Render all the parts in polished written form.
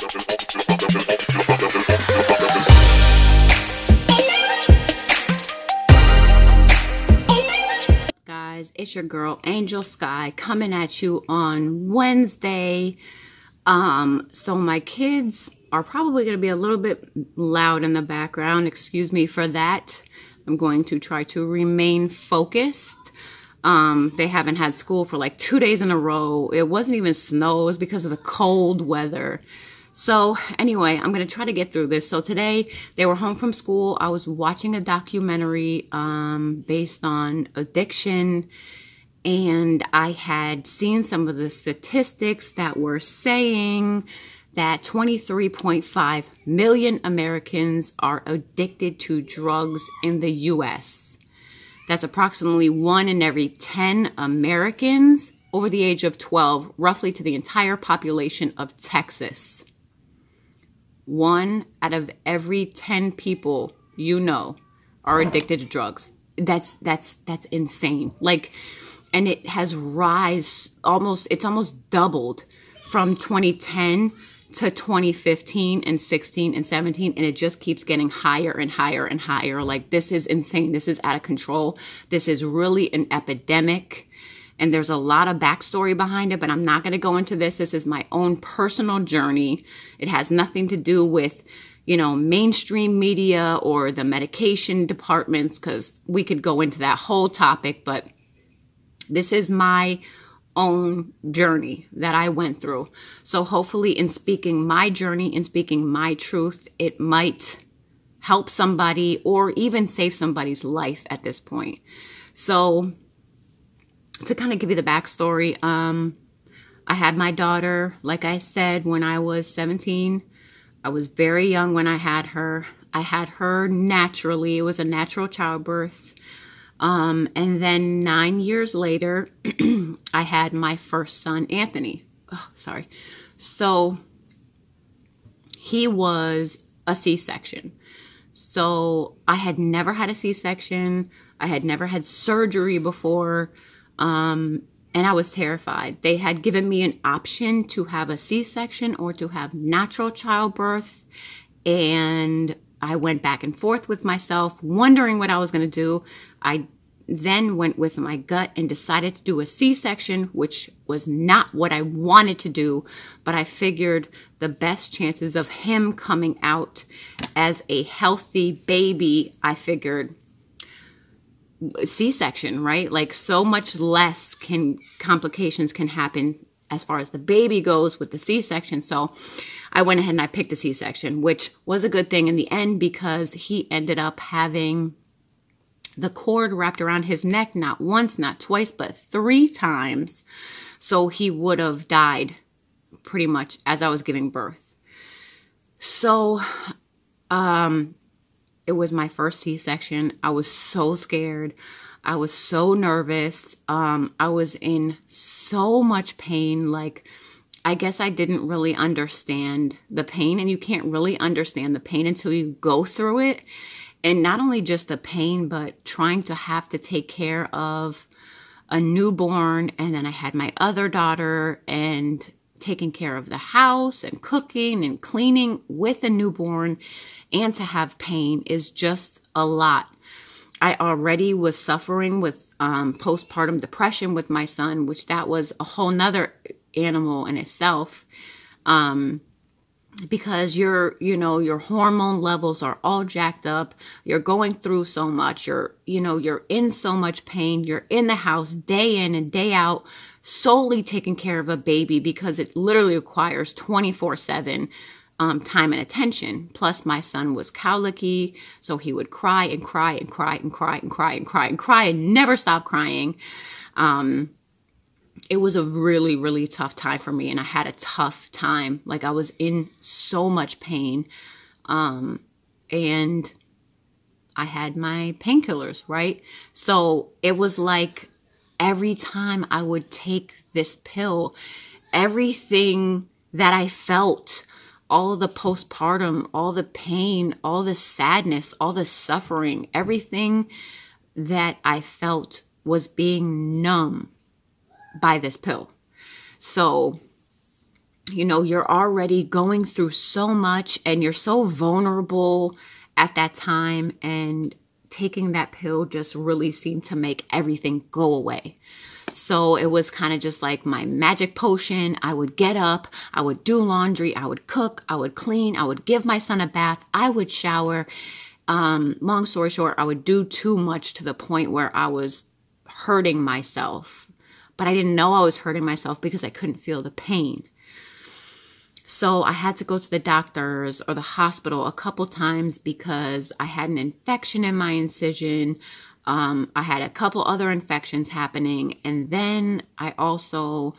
Guys, it's your girl Angel Sky coming at you on Wednesday. So my kids are probably going to be a little bit loud in the background. Excuse me for that. I'm going to try to remain focused. They haven't had school for like 2 days in a row. It wasn't even snow. It was because of the cold weather. So anyway, I'm going to try to get through this. So today they were home from school. I was watching a documentary based on addiction. And I had seen some of the statistics that were saying that 23.5 million Americans are addicted to drugs in the U.S. That's approximately 1 in every 10 Americans over the age of 12, roughly to the entire population of Texas. 1 out of every 10 people you know are addicted to drugs. That's insane. Like, and it has it's almost doubled from 2010 to 2015 and 16 and 17. And it just keeps getting higher and higher and higher. Like, this is insane. This is out of control. This is really an epidemic. And there's a lot of backstory behind it, but I'm not going to go into this. This is my own personal journey. It has nothing to do with, you know, mainstream media or the medication departments, because we could go into that whole topic, but this is my own journey that I went through. So hopefully in speaking my journey, in speaking my truth, it might help somebody or even save somebody's life at this point. So to kind of give you the backstory, I had my daughter, like I said, when I was 17. I was very young when I had her. I had her naturally. It was a natural childbirth. And then 9 years later, I had my first son, Anthony. Oh, sorry. So he was a C-section. So I had never had a C-section. I had never had surgery before. And I was terrified. They had given me an option to have a C-section or to have natural childbirth. And I went back and forth with myself, wondering what I was going to do. I then went with my gut and decided to do a C-section, which was not what I wanted to do, but I figured the best chances of him coming out as a healthy baby, I figured C-section, right? Like, so much less complications can happen as far as the baby goes with the C-section. So I went ahead and I picked the C-section, which was a good thing in the end because he ended up having the cord wrapped around his neck, not once, not twice, but 3 times. So he would have died pretty much as I was giving birth. So, it was my first C-section. I was so scared. I was so nervous. I was in so much pain. Like, I guess I didn't really understand the pain, and you can't really understand the pain until you go through it. And not only just the pain, but trying to have to take care of a newborn. And then I had my other daughter and taking care of the house and cooking and cleaning with a newborn, and to have pain is just a lot. I already was suffering with postpartum depression with my son, which that was a whole nother animal in itself. Because your hormone levels are all jacked up. You're going through so much. You're in so much pain. You're in the house day in and day out, solely taking care of a baby because it literally requires 24/7 time and attention. Plus my son was colicky, so he would cry and cry and cry and cry and cry and cry and cry and never stop crying. It was a really, really tough time for me, and I had a tough time. Like, I was in so much pain, and I had my painkillers, right? So it was like every time I would take this pill, everything that I felt, all the postpartum, all the pain, all the sadness, all the suffering, everything that I felt was being numb by this pill. So you know, you're already going through so much and you're so vulnerable at that time. And taking that pill just really seemed to make everything go away. So it was kind of just like my magic potion. I would get up, I would do laundry, I would cook, I would clean, I would give my son a bath, I would shower. Long story short, I would do too much to the point where I was hurting myself. But I didn't know I was hurting myself because I couldn't feel the pain. So I had to go to the doctors or the hospital a couple times because I had an infection in my incision. I had a couple other infections happening. And then I also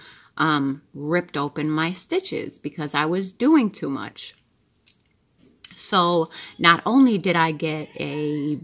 ripped open my stitches because I was doing too much. So not only did I get a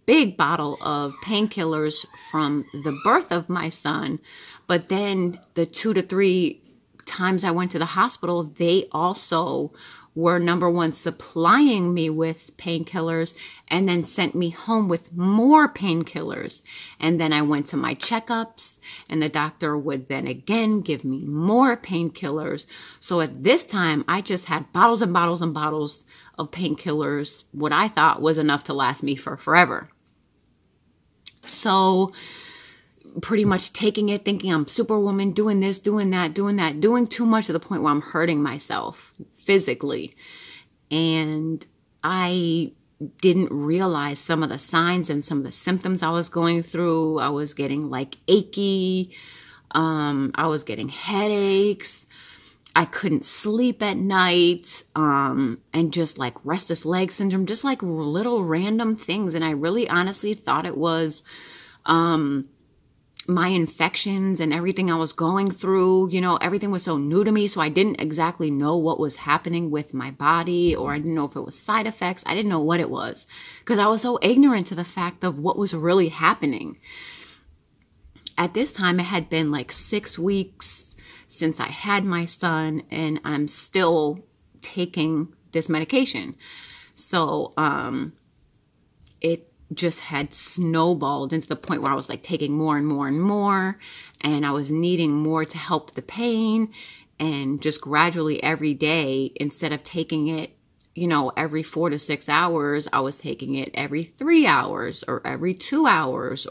big bottle of painkillers from the birth of my son, but then the 2 to 3 times I went to the hospital, they also were, number one, supplying me with painkillers and then sent me home with more painkillers. And then I went to my checkups and the doctor would then again give me more painkillers. So at this time, I just had bottles and bottles and bottles of painkillers, what I thought was enough to last me for forever. So pretty much taking it, thinking I'm superwoman, doing this, doing that, doing too much to the point where I'm hurting myself physically. And I didn't realize some of the signs and some of the symptoms I was going through. I was getting like achy. I was getting headaches. I couldn't sleep at night, and just like restless leg syndrome, just like little random things. And I really honestly thought it was, my infections and everything I was going through. You know, everything was so new to me. So I didn't exactly know what was happening with my body, or I didn't know if it was side effects. I didn't know what it was because I was so ignorant to the fact of what was really happening. At this time, it had been like 6 weeks since I had my son, and I'm still taking this medication. So, it just had snowballed into the point where I was like taking more and more and more, and I was needing more to help the pain. And just gradually every day, instead of taking it, you know, every 4 to 6 hours, I was taking it every 3 hours or every 2 hours,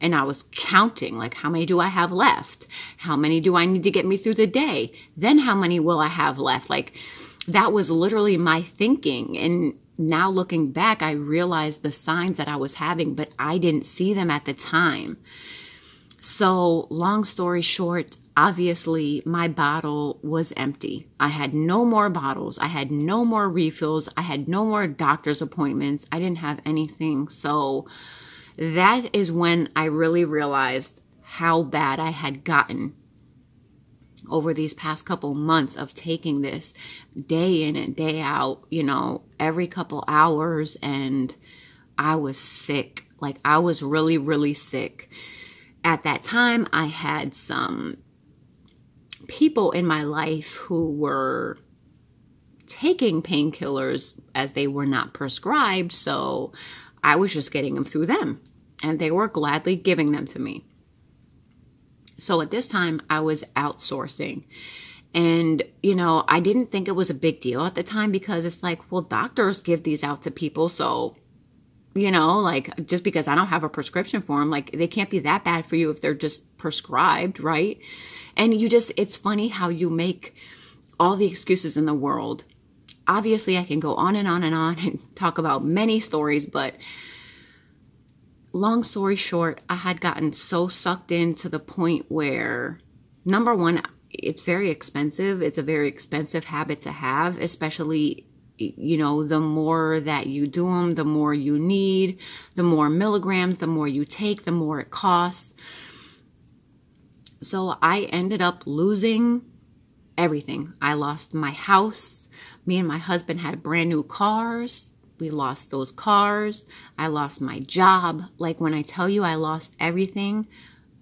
and I was counting, like, how many do I have left? How many do I need to get me through the day? Then how many will I have left? Like, that was literally my thinking. And now looking back, I realized the signs that I was having, but I didn't see them at the time. So long story short, obviously my bottle was empty. I had no more bottles. I had no more refills. I had no more doctor's appointments. I didn't have anything. So that is when I really realized how bad I had gotten over these past couple months of taking this day in and day out, you know, every couple hours. And I was sick. Like, I was really, really sick. At that time, I had some people in my life who were taking painkillers as they were not prescribed. So I was just getting them through them, and they were gladly giving them to me. So at this time, I was outsourcing. And, you know, I didn't think it was a big deal at the time because it's like, well, doctors give these out to people. So, you know, like, just because I don't have a prescription for them, like, they can't be that bad for you if they're just prescribed, right? And it's funny how you make all the excuses in the world. Obviously, I can go on and on and on and talk about many stories, but long story short, I had gotten so sucked in to the point where, number one, it's very expensive. It's a very expensive habit to have, especially, you know, the more that you do them, the more you need, the more milligrams, the more you take, the more it costs. So I ended up losing everything. I lost my house. Me and my husband had brand new cars. We lost those cars. I lost my job. Like, when I tell you I lost everything,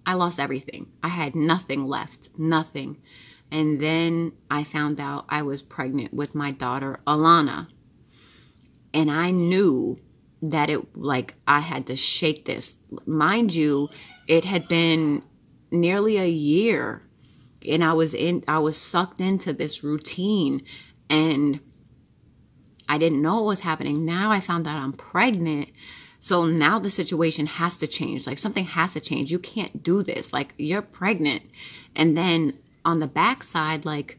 I lost everything. I had nothing left, nothing. And then I found out I was pregnant with my daughter, Alana. And I knew that I had to shake this. Mind you, it had been nearly a year And I was sucked into this routine, and I didn't know what was happening. Now I found out I'm pregnant. So now the situation has to change. Like, something has to change. You can't do this. Like, you're pregnant. And then on the backside, like,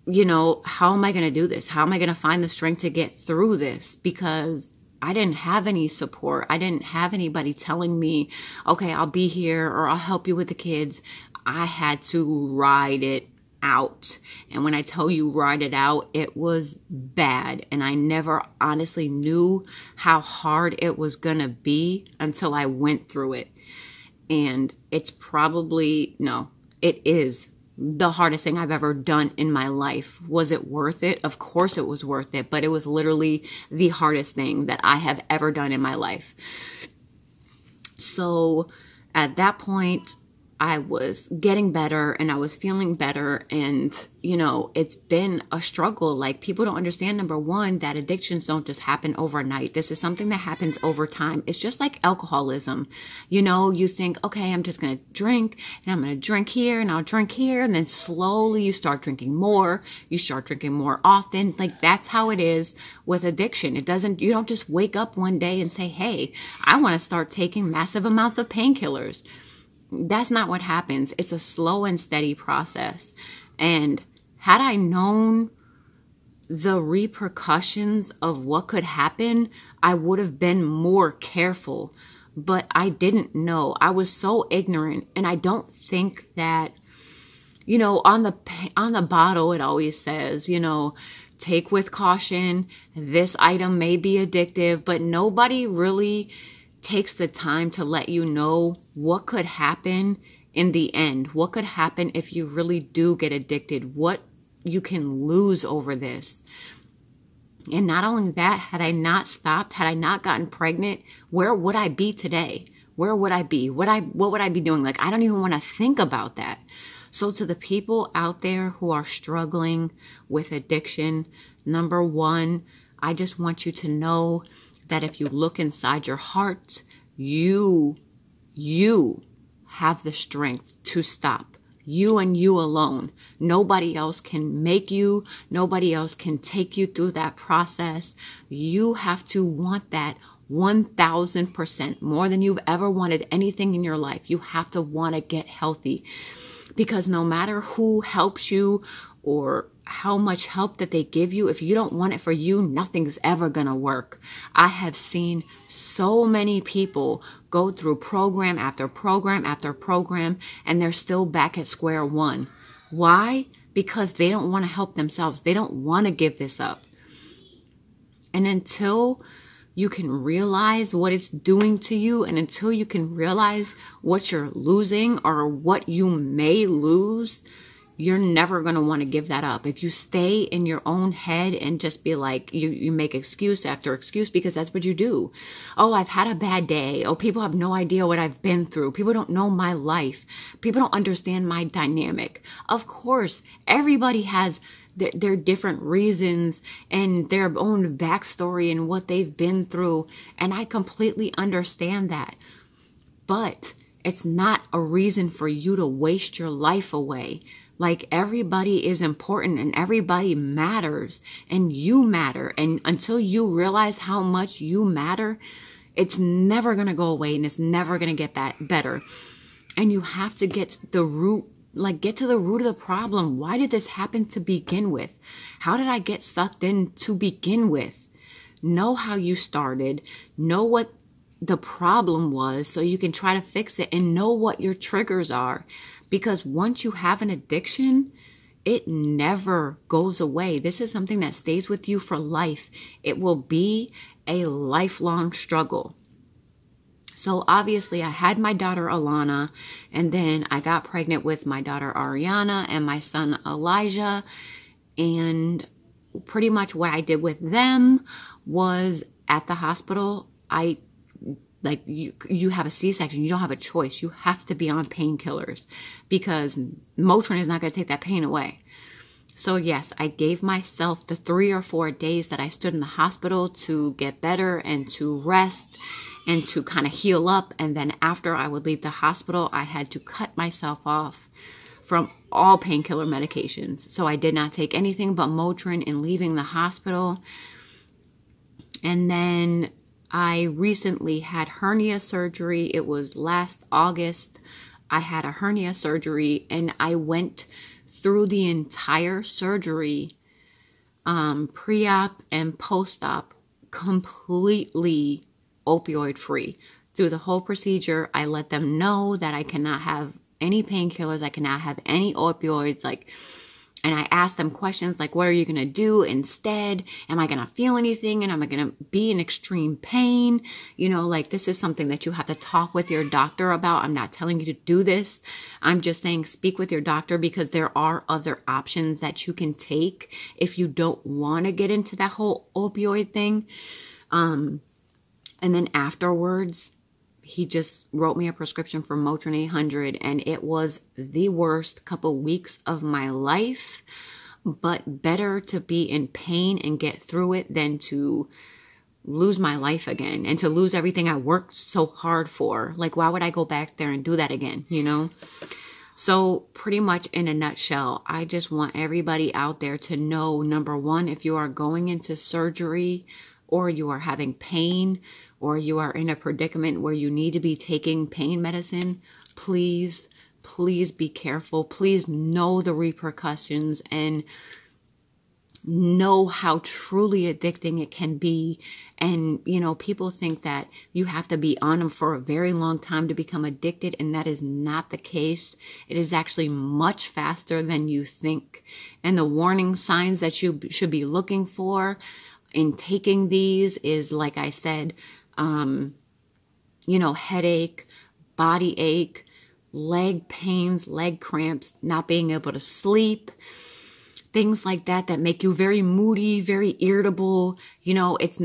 how am I going to do this? How am I going to find the strength to get through this? Because I didn't have any support. I didn't have anybody telling me, okay, I'll be here or I'll help you with the kids. I had to ride it out. And when I tell you ride it out, it was bad. And I never honestly knew how hard it was going to be until I went through it. And it is the hardest thing I've ever done in my life. Was it worth it? Of course it was worth it, but it was literally the hardest thing that I have ever done in my life. So at that point, I was getting better and I was feeling better. And, it's been a struggle. Like, people don't understand, number one, that addictions don't just happen overnight. This is something that happens over time. It's just like alcoholism. You think, okay, I'm just going to drink and I'm going to drink here and I'll drink here. And then slowly you start drinking more. You start drinking more often. Like, that's how it is with addiction. You don't just wake up one day and say, hey, I want to start taking massive amounts of painkillers. That's not what happens. It's a slow and steady process. And had I known the repercussions of what could happen, I would have been more careful. But I didn't know. I was so ignorant. And I don't think that, on the bottle, it always says, take with caution. This item may be addictive, but nobody really takes the time to let you know what could happen in the end. What could happen if you really do get addicted? What you can lose over this. And not only that, had I not stopped, had I not gotten pregnant, where would I be today? Where would I be? What would I be doing? Like, I don't even want to think about that. So to the people out there who are struggling with addiction, number one, I just want you to know that if you look inside your heart, you have the strength to stop. You and you alone. Nobody else can make you. Nobody else can take you through that process. You have to want that 1000% more than you've ever wanted anything in your life. You have to want to get healthy, because no matter who helps you or how much help that they give you, if you don't want it for you, nothing's ever going to work. I have seen so many people go through program after program after program, and they're still back at square one. Why? Because they don't want to help themselves. They don't want to give this up. And until you can realize what it's doing to you, and until you can realize what you're losing or what you may lose, you're never going to want to give that up. If you stay in your own head and just be like, you make excuse after excuse, because that's what you do. Oh, I've had a bad day. Oh, people have no idea what I've been through. People don't know my life. People don't understand my dynamic. Of course, everybody has their different reasons and their own backstory and what they've been through. And I completely understand that. But it's not a reason for you to waste your life away. Like, everybody is important and everybody matters, and you matter. And until you realize how much you matter, it's never going to go away and it's never going to get that better. And you have to get to the root of the problem. Why did this happen to begin with? How did I get sucked in to begin with? Know how you started. Know what the problem was so you can try to fix it, and know what your triggers are. Because once you have an addiction, it never goes away. This is something that stays with you for life. It will be a lifelong struggle. So obviously I had my daughter Alana, and then I got pregnant with my daughter Ariana and my son Elijah. And pretty much what I did with them was, at the hospital, you have a C-section, you don't have a choice. You have to be on painkillers, because Motrin is not going to take that pain away. So yes, I gave myself the 3 or 4 days that I stood in the hospital to get better and to rest and to kind of heal up. And then after I would leave the hospital, I had to cut myself off from all painkiller medications. So I did not take anything but Motrin in leaving the hospital. And then I recently had hernia surgery. It was last August. I had a hernia surgery, and I went through the entire surgery, pre-op and post-op, completely opioid free. Through the whole procedure, I let them know that I cannot have any painkillers. I cannot have any opioids. And I asked them questions like, what are you going to do instead? Am I going to feel anything? And am I going to be in extreme pain? This is something that you have to talk with your doctor about. I'm not telling you to do this. I'm just saying speak with your doctor, because there are other options that you can take if you don't want to get into that whole opioid thing. And then afterwards, he just wrote me a prescription for Motrin 800, and it was the worst couple weeks of my life. But better to be in pain and get through it than to lose my life again and to lose everything I worked so hard for. Why would I go back there and do that again, So pretty much in a nutshell, I just want everybody out there to know, number one, if you are going into surgery or you are having pain, or you are in a predicament where you need to be taking pain medicine, please be careful. Please know the repercussions and know how truly addicting it can be. And, people think that you have to be on them for a very long time to become addicted, and that is not the case. It is actually much faster than you think. And the warning signs that you should be looking for in taking these is, like I said, headache, body ache, leg pains, leg cramps, not being able to sleep, things like that make you very moody, very irritable. It's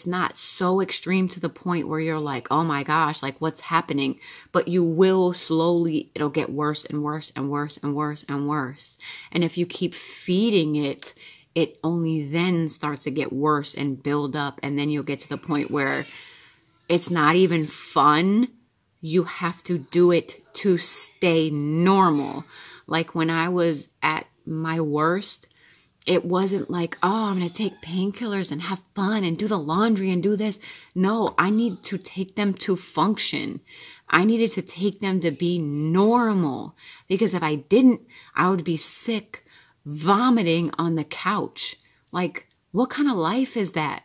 not so extreme to the point where you're like, oh my gosh, what's happening? But you will slowly, it'll get worse and worse and worse and worse and worse. And if you keep feeding it, it only then starts to get worse and build up. And then you'll get to the point where it's not even fun. You have to do it to stay normal. When I was at my worst, it wasn't like, oh, I'm going to take painkillers and have fun and do the laundry and do this. No, I need to take them to function. I needed to take them to be normal, because if I didn't, I would be sick, vomiting on the couch. What kind of life is that?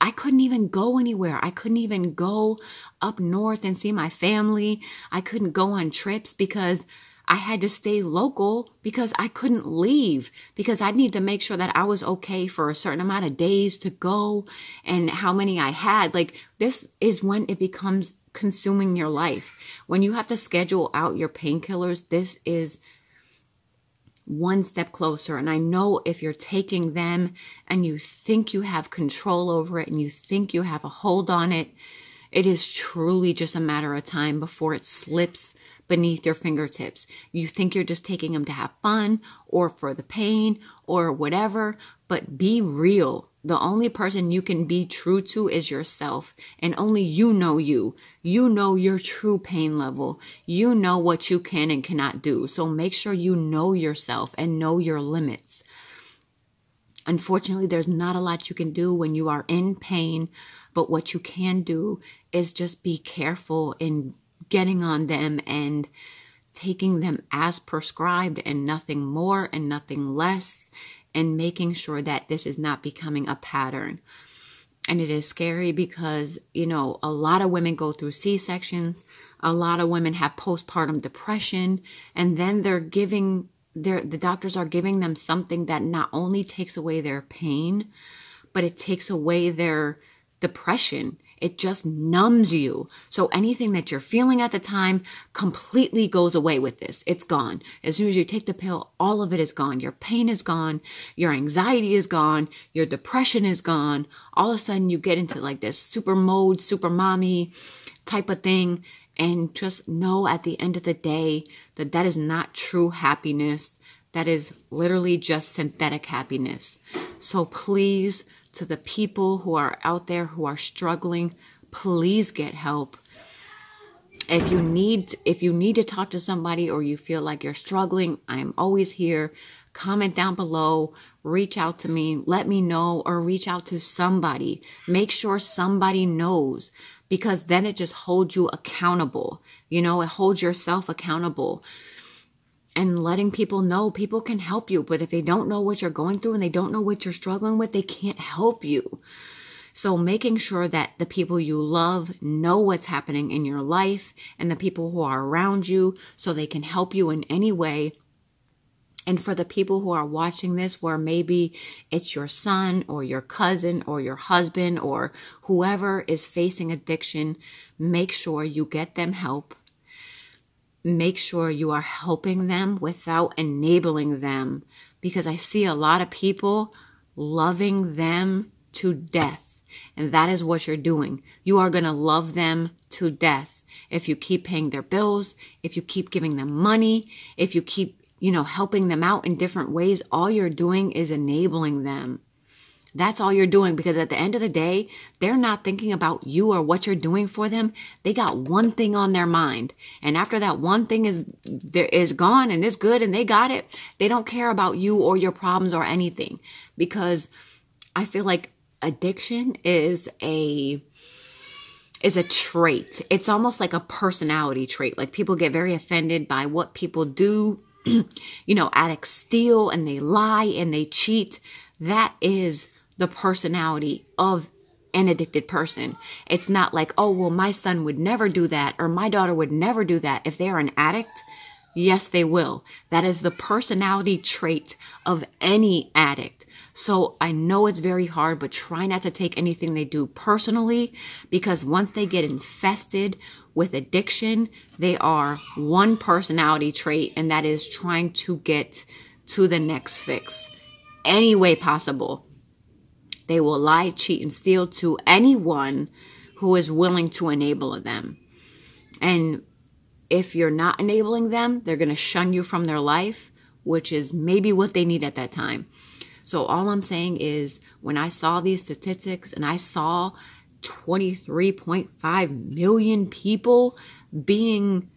I couldn't even go anywhere. I couldn't even go up north and see my family. I couldn't go on trips because I had to stay local, because I couldn't leave, because I need to make sure that I was okay for a certain amount of days to go and how many I had. This is when it becomes consuming your life. When you have to schedule out your painkillers, this is one step closer. And I know if you're taking them and you think you have control over it and you think you have a hold on it, it is truly just a matter of time before it slips beneath your fingertips. You think you're just taking them to have fun or for the pain or whatever, but be real. The only person you can be true to is yourself, and only you know you. You know your true pain level. You know what you can and cannot do. So make sure you know yourself and know your limits. Unfortunately, there's not a lot you can do when you are in pain, but what you can do is just be careful in getting on them and taking them as prescribed and nothing more and nothing less, and making sure that this is not becoming a pattern. And it is scary because, a lot of women go through C-sections. A lot of women have postpartum depression, and then the doctors are giving them something that not only takes away their pain, but it takes away their depression. It just numbs you. So anything that you're feeling at the time completely goes away with this. It's gone. As soon as you take the pill, all of it is gone. Your pain is gone. Your anxiety is gone. Your depression is gone. All of a sudden you get into this super mode, super mommy type of thing. And just know at the end of the day that that is not true happiness. That is literally just synthetic happiness. So please, to the people who are out there who are struggling, please get help. If you need to talk to somebody or you feel like you're struggling, I'm always here. Comment down below, reach out to me, let me know, or reach out to somebody. Make sure somebody knows, because then it just holds you accountable. You know, it holds yourself accountable. And letting people know, people can help you. But if they don't know what you're going through and they don't know what you're struggling with, they can't help you. So making sure that the people you love know what's happening in your life and the people who are around you so they can help you in any way. And for the people who are watching this, where maybe it's your son or your cousin or your husband or whoever is facing addiction, make sure you get them help. Make sure you are helping them without enabling them, because I see a lot of people loving them to death. And that is what you're doing. You are going to love them to death if you keep paying their bills, if you keep giving them money, if you keep helping them out in different ways. All you're doing is enabling them. That's all you're doing, because at the end of the day, they're not thinking about you or what you're doing for them. They got one thing on their mind. And after that one thing is gone and is good and they got it, they don't care about you or your problems or anything. Because I feel like addiction is a trait. It's almost like a personality trait. Like, people get very offended by what people do. Addicts steal and they lie and they cheat. That is the personality of an addicted person. It's not like, oh, well, my son would never do that or my daughter would never do that. If they're an addict, yes, they will. That is the personality trait of any addict. So I know it's very hard, but try not to take anything they do personally, because once they get infested with addiction, they are one personality trait, and that is trying to get to the next fix any way possible. They will lie, cheat, and steal to anyone who is willing to enable them. And if you're not enabling them, they're going to shun you from their life, which is maybe what they need at that time. So all I'm saying is, when I saw these statistics and I saw 23.5 million people being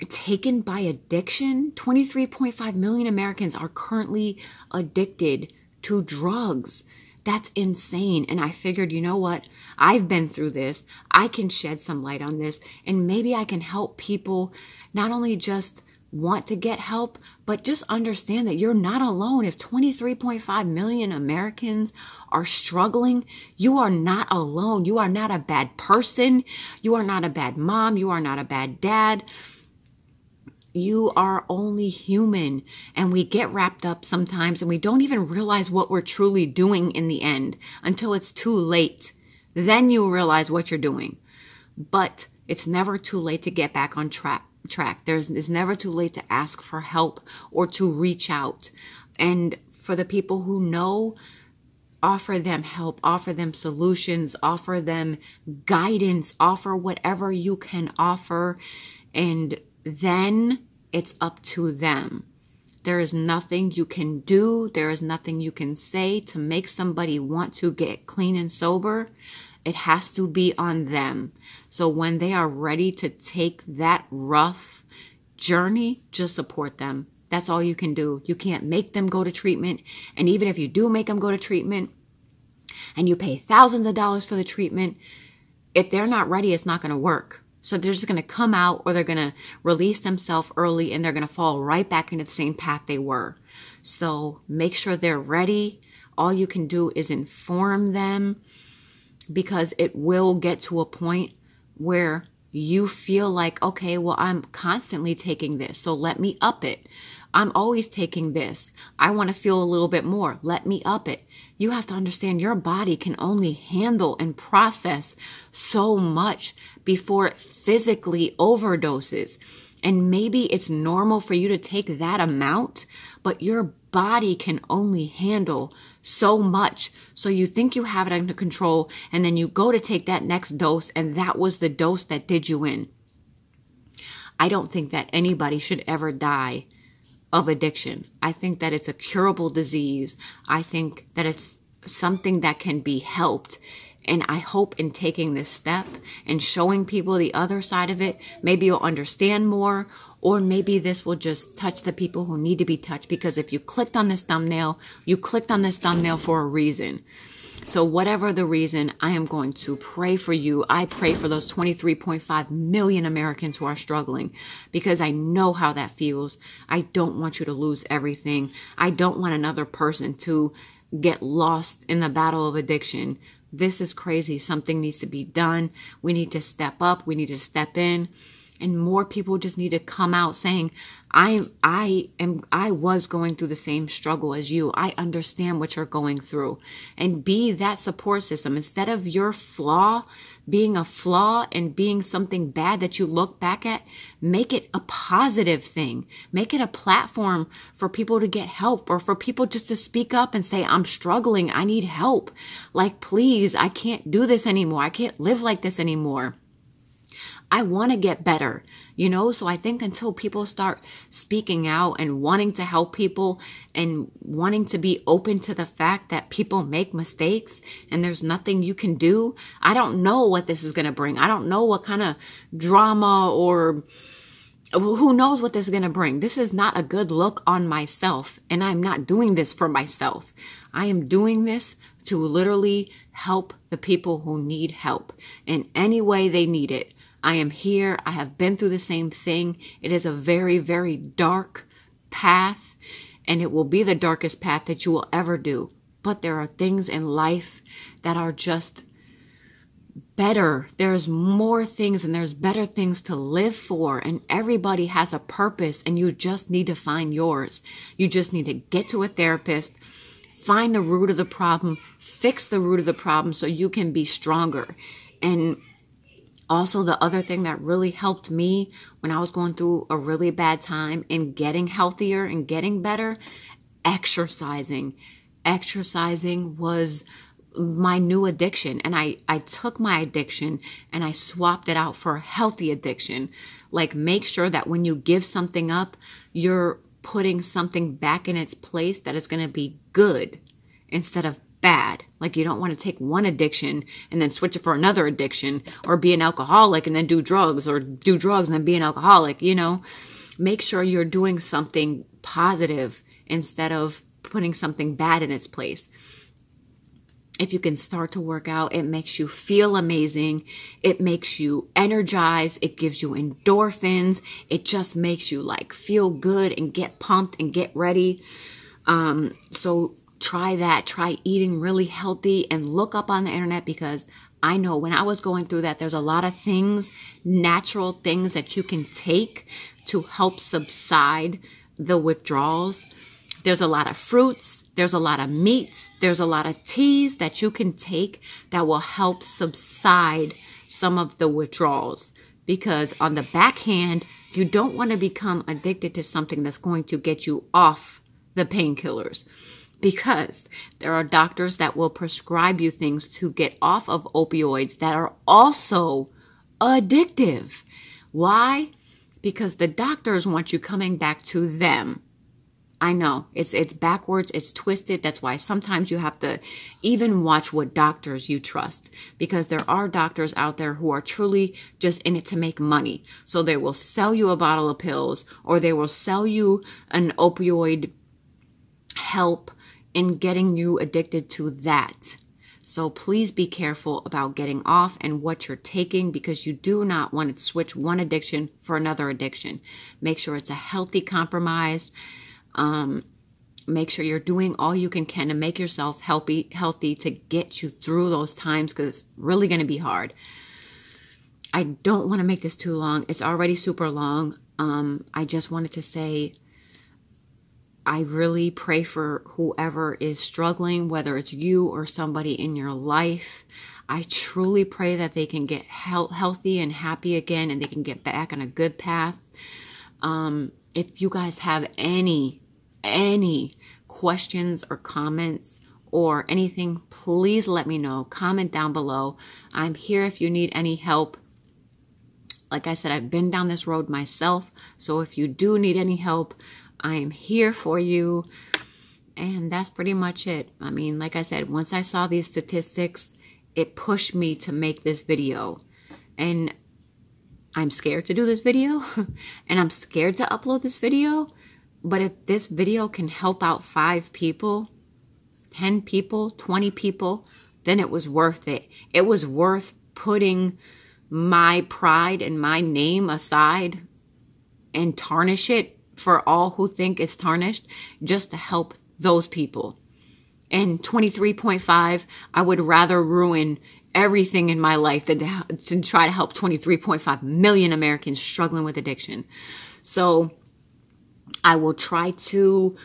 taken by addiction, 23.5 million Americans are currently addicted to drugs. That's insane. And I figured, you know what? I've been through this. I can shed some light on this, and maybe I can help people not only just want to get help, but just understand that you're not alone. If 23.5 million Americans are struggling, you are not alone. You are not a bad person. You are not a bad mom. You are not a bad dad. You are only human, and we get wrapped up sometimes and we don't even realize what we're truly doing in the end until it's too late. Then you realize what you're doing. But it's never too late to get back on track. It's never too late to ask for help or to reach out. And for the people who know, offer them help, offer them solutions, offer them guidance, offer whatever you can offer. And then it's up to them. There is nothing you can do. There is nothing you can say to make somebody want to get clean and sober. It has to be on them. So when they are ready to take that rough journey, just support them. That's all you can do. You can't make them go to treatment. And even if you do make them go to treatment and you pay thousands of dollars for the treatment, if they're not ready, it's not going to work. So they're just going to come out, or they're going to release themselves early, and they're going to fall right back into the same path they were. So make sure they're ready. All you can do is inform them, because it will get to a point where you feel like, okay, well, I'm constantly taking this, so let me up it. I'm always taking this. I want to feel a little bit more. Let me up it. You have to understand your body can only handle and process so much before it physically overdoses. And maybe it's normal for you to take that amount, but your body can only handle so much. So you think you have it under control, and then you go to take that next dose, and that was the dose that did you in. I don't think that anybody should ever die of addiction. I think that it's a curable disease. I think that it's something that can be helped. And I hope in taking this step and showing people the other side of it, maybe you'll understand more, or maybe this will just touch the people who need to be touched. Because if you clicked on this thumbnail, you clicked on this thumbnail for a reason. So whatever the reason, I am going to pray for you. I pray for those 23.5 million Americans who are struggling, because I know how that feels. I don't want you to lose everything. I don't want another person to get lost in the battle of addiction. This is crazy. Something needs to be done. We need to step up. We need to step in. And more people just need to come out saying, I was going through the same struggle as you. I understand what you're going through. And be that support system. Instead of your flaw being a flaw and being something bad that you look back at, make it a positive thing. Make it a platform for people to get help, or for people just to speak up and say, I'm struggling. I need help. Like, please, I can't do this anymore. I can't live like this anymore. I want to get better, so I think until people start speaking out and wanting to help people and wanting to be open to the fact that people make mistakes and there's nothing you can do, I don't know what this is going to bring. I don't know what kind of drama, or who knows what this is going to bring. This is not a good look on myself, and I'm not doing this for myself. I am doing this to literally help the people who need help in any way they need it. I am here. I have been through the same thing. It is a very, very dark path, and it will be the darkest path that you will ever do. But there are things in life that are just better. There's more things, and there's better things to live for. And everybody has a purpose, and you just need to find yours. You just need to get to a therapist, find the root of the problem, fix the root of the problem so you can be stronger. And also, the other thing that really helped me when I was going through a really bad time and getting healthier and getting better, exercising. Exercising was my new addiction. And I took my addiction and I swapped it out for a healthy addiction. Like, make sure that when you give something up, you're putting something back in its place that is going to be good instead of bad. Like, you don't want to take one addiction and then switch it for another addiction, or be an alcoholic and then do drugs, or do drugs and then be an alcoholic. Make sure you're doing something positive instead of putting something bad in its place. If you can start to work out, it makes you feel amazing. It makes you energized. It gives you endorphins. It just makes you feel good and get pumped and get ready. So try that. Try eating really healthy and look up on the internet, because I know when I was going through that, there's a lot of things, natural things that you can take to help subside the withdrawals. There's a lot of fruits. There's a lot of meats. There's a lot of teas that you can take that will help subside some of the withdrawals. Because on the backhand, you don't want to become addicted to something that's going to get you off the painkillers. Because there are doctors that will prescribe you things to get off of opioids that are also addictive. Why? Because the doctors want you coming back to them. I know it's backwards. It's twisted. That's why sometimes you have to even watch what doctors you trust, because there are doctors out there who are truly just in it to make money. So they will sell you a bottle of pills, or they will sell you an opioid help in getting you addicted to that. So please be careful about getting off and what you're taking, because you do not want to switch one addiction for another addiction. Make sure it's a healthy compromise. Make sure you're doing all you can to make yourself healthy to get you through those times, because it's really going to be hard. I don't want to make this too long. It's already super long. I just wanted to say, I really pray for whoever is struggling, whether it's you or somebody in your life. I truly pray that they can get healthy and happy again, and they can get back on a good path. If you guys have any questions or comments or anything, please let me know. Comment down below. I'm here if you need any help. Like I said, I've been down this road myself. So if you do need any help, I am here for you. And that's pretty much it. I mean, like I said, once I saw these statistics, it pushed me to make this video. And I'm scared to do this video and I'm scared to upload this video. But if this video can help out 5 people, 10 people, 20 people, then it was worth it. It was worth putting my pride and my name aside and tarnish it for all who think it's tarnished just to help those people. And 23.5, I would rather ruin everything in my life than to try to help 23.5 million Americans struggling with addiction. So I will try to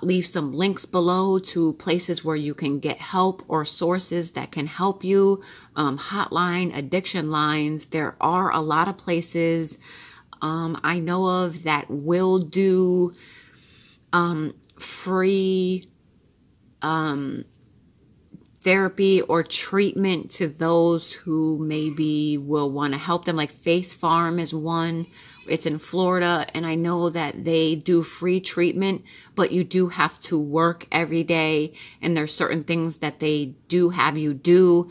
leave some links below to places where you can get help or sources that can help you. Hotline, addiction lines. There are a lot of places I know of that will do free therapy or treatment to those who maybe will want to help them. Like Faith Farm is one. It's in Florida, and I know that they do free treatment, but you do have to work every day, and there's certain things that they do have you do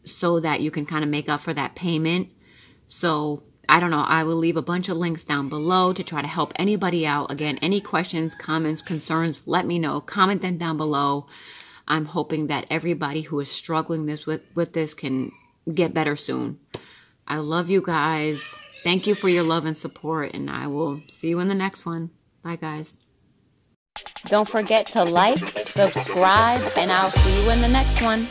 so that you can kind of make up for that payment. So I don't know. I will leave a bunch of links down below to try to help anybody out. Again, any questions, comments, concerns, let me know. Comment them down below. I'm hoping that everybody who is struggling with this can get better soon. I love you guys. Thank you for your love and support, and I will see you in the next one. Bye, guys. Don't forget to like, subscribe, and I'll see you in the next one.